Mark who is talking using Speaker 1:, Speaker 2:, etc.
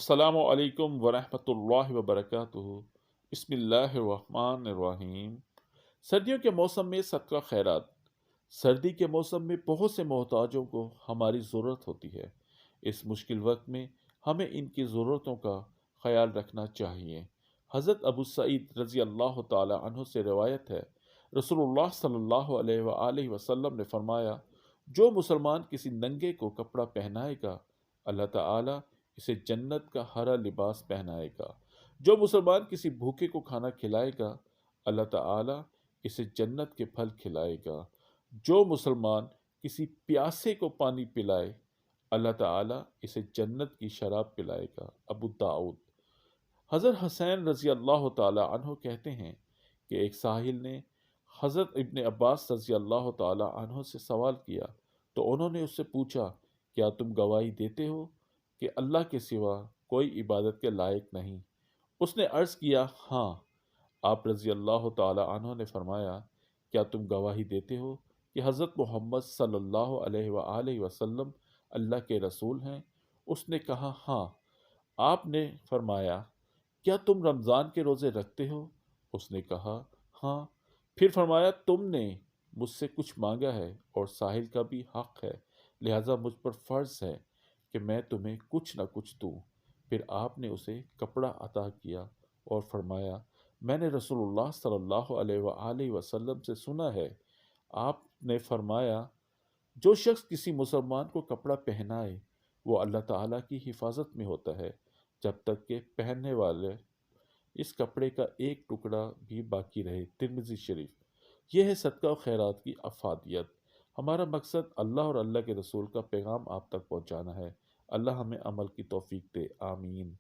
Speaker 1: السلام علیکم ورحمۃ اللہ وبرکاتہ۔ بسم اللہ الرحمن الرحیم۔ سردیوں کے موسم میں صدقہ خیرات۔ سردی کے موسم میں بہت سے محتاجوں کو ہماری ضرورت ہوتی ہے۔ اس مشکل وقت میں ہمیں ان کی ضرورتوں کا خیال رکھنا چاہیے۔ حضرت ابو سعید رضی اللہ تعالی عنہ سے روایت ہے، رسول اللہ صلی اللہ علیہ وآلہ وسلم نے فرمایا، جو مسلمان کسی ننگے کو کپڑا پہنائے گا، اللہ تعالی اسے جنت کا ہرا لباس پہنائے گا۔ جو مسلمان کسی بھوکے کو کھانا کھلائے گا، اللہ تعالی اسے جنت کے پھل کھلائے گا۔ جو مسلمان کسی پیاسے کو پانی پلائے، اللہ تعالی اسے جنت کی شراب پلائے گا۔ ابو داؤد۔ حضرت حسین رضی اللہ تعالی عنہ کہتے ہیں کہ ایک ساحل نے حضرت ابن عباس رضی اللہ تعالی عنہ سے سوال کیا تو انہوں نے اس سے پوچھا، کیا تم گواہی دیتے ہو کہ اللہ کے سوا کوئی عبادت کے لائق نہیں؟ اس نے عرض کیا، ہاں۔ آپ رضی اللہ تعالی عنہ نے فرمایا، کیا تم گواہی دیتے ہو کہ حضرت محمد صلی اللہ علیہ وآلہ وسلم اللہ کے رسول ہیں؟ اس نے کہا، ہاں۔ آپ نے فرمایا، کیا تم رمضان کے روزے رکھتے ہو؟ اس نے کہا، ہاں۔ پھر فرمایا، تم نے مجھ سے کچھ مانگا ہے اور ساحل کا بھی حق ہے، لہذا مجھ پر فرض ہے کہ میں تمہیں کچھ نہ کچھ دوں۔ پھر آپ نے اسے کپڑا عطا کیا اور فرمایا، میں نے رسول اللہ صلی اللہ علیہ وآلہ وسلم سے سنا ہے، آپ نے فرمایا، جو شخص کسی مسلمان کو کپڑا پہنائے وہ اللہ تعالیٰ کی حفاظت میں ہوتا ہے جب تک کہ پہننے والے اس کپڑے کا ایک ٹکڑا بھی باقی رہے۔ ترمذی شریف۔ یہ ہے صدقہ و خیرات کی افادیت۔ ہمارا مقصد اللہ اور اللہ کے رسول کا پیغام آپ تک پہنچانا ہے۔ اللہ ہمیں عمل کی توفیق دے، آمین۔